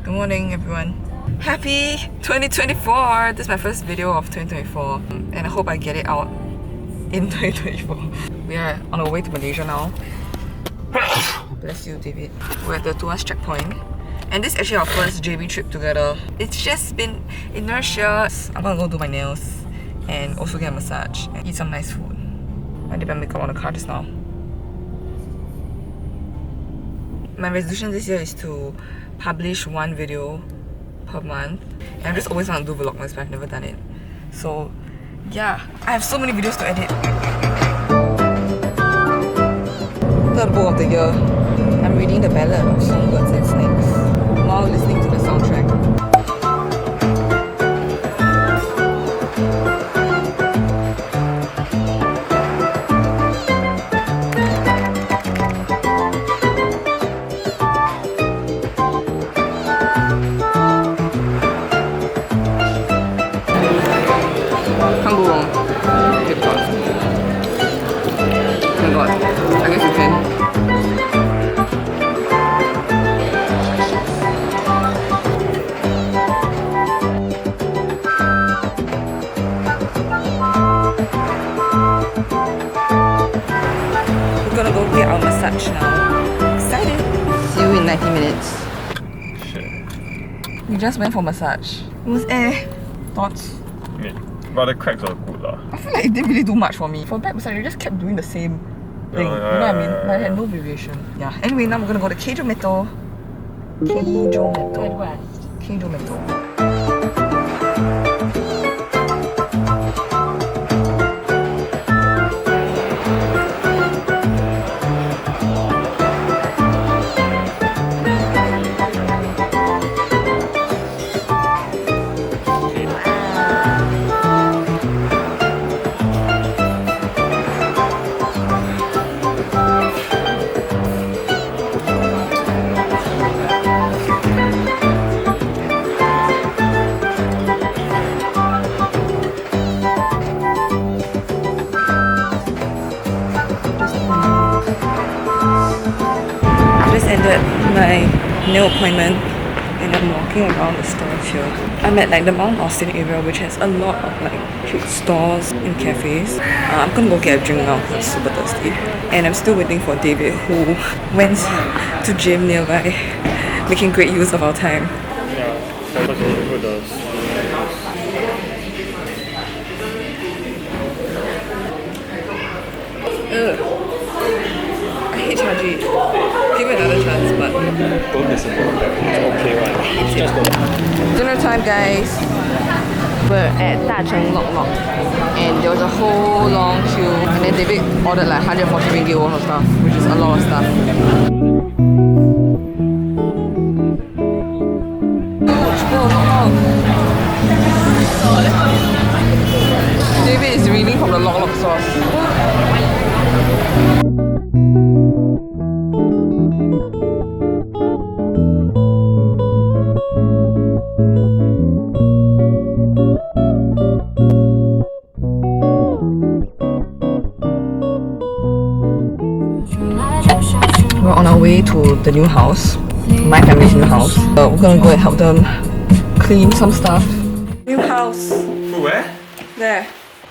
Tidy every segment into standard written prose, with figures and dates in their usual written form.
Good morning, everyone. Happy 2024! This is my first video of 2024, and I hope I get it out in 2024. We are on our way to Malaysia now. Bless you, David. We're at the Tuas checkpoint, and this is actually our first JB trip together. It's just been inertia. I'm gonna go do my nails and also get a massage and eat some nice food. I did my makeup on the car just now. My resolution this year is to publish one video per month, and I just always want to do vlogmas, but I've never done it. So yeah, I have so many videos to edit. Third book of the year. I'm reading The Ballad of Songbirds and Snakes while listening to the soundtrack. Can't go wrong. TikTok. Oh my god. I guess you can. We're gonna go get our massage now. Excited! See you in 90 minutes. Shit. We just went for massage. It was thoughts? Yeah. But the cracks are good lah. I feel like it didn't really do much for me. For back massage, you just kept doing the same thing. You know what I mean? Like, I had no variation. Yeah. Anyway, now we're gonna go to keijometo. Keijometo. Ended my nail appointment and I'm walking around the stores here. I'm at like the Mount Austin area, which has a lot of like cute stores and cafes. I'm gonna go get a drink now because I'm super thirsty. And I'm still waiting for David, who went to gym nearby, making great use of our time. Yeah, because you put those. I hate Chaji. Give it another chance, but Don't listen to it. It's okay, right? It's just dinner time, guys. We're at Dacheng Lok Lok, and there was a whole long queue, and then David ordered like 140 ringgit worth of stuff, which is a lot of stuff. David is reading from the Lok Lok sauce. We're on our way to the new house. My family's new house. We're gonna go and help them clean some stuff. New house. Where? There.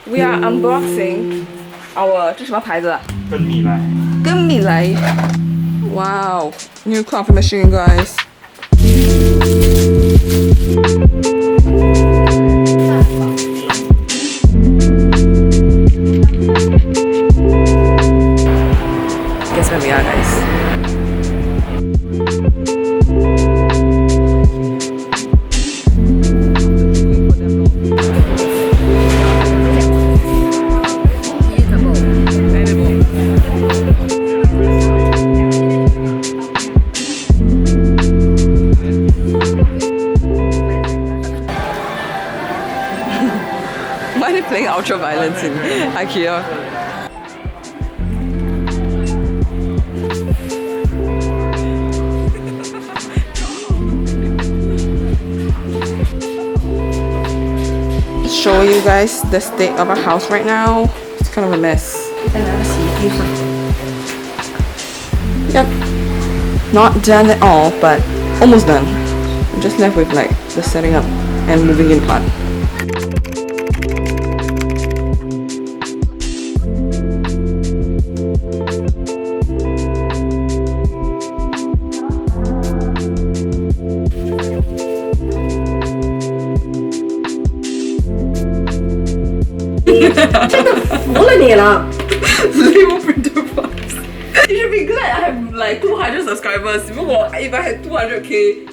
We are unboxing our 这什么牌子啊？跟米来。跟米来。Wow. New coffee machine, guys. Guess where we are, guys. Why are they playing Ultra Violence in IKEA? Show you guys the state of our house right now. It's kind of a mess. Yep. Not done at all, but almost done. Just left with like the setting up and moving in part. Label printer box. You should be glad I have like 200 subscribers. If I had 200k,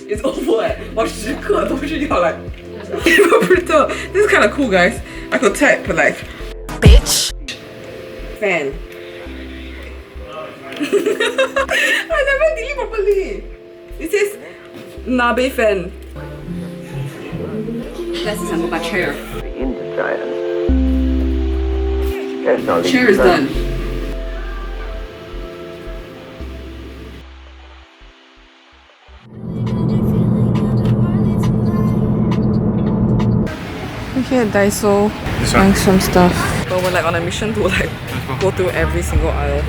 it's over. 我10个都是要 like label printer. This is kind of cool, guys. I could type like bitch fan. I never delete properly. It says Nabe fan. Let's assemble my chair. Chair is done. We're here at Daiso buying some stuff. But we're like on a mission to like go through every single aisle.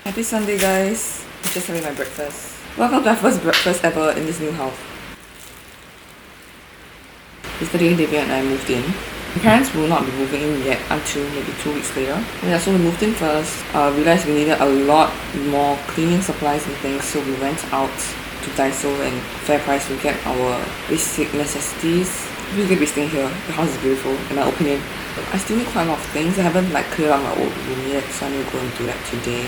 Happy Sunday, guys. I'm just having my breakfast. Welcome to my first breakfast ever in this new house. Yesterday, David and I moved in. My parents will not be moving in yet until maybe 2 weeks later. Yeah, so we moved in first. Realized we needed a lot more cleaning supplies and things, so we went out to Daiso and fair price we get our basic necessities. We're gonna be staying here. The house is beautiful, in my opinion. I still need quite a lot of things. I haven't like cleared out my old room yet, so I'm gonna go and do that today.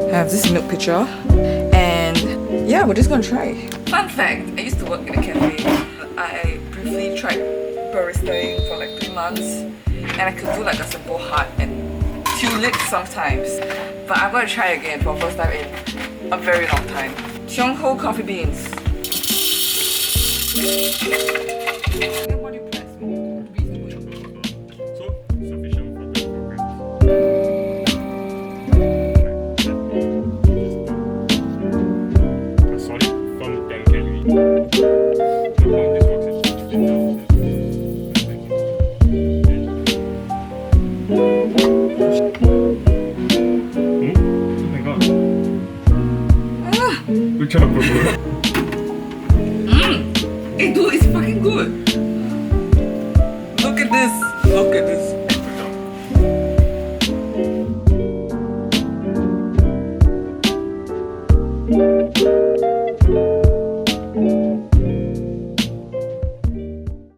I have this milk pitcher, and yeah, we're just gonna try. Fun fact, I used to work in a cafe. I briefly tried baristaing for like 3 months, and I could do like a simple hot and tulip sometimes. But I'm gonna try again for the first time in a very long time. Cheongho coffee beans. Hey dude, it's fucking good. Look at this. Look at this.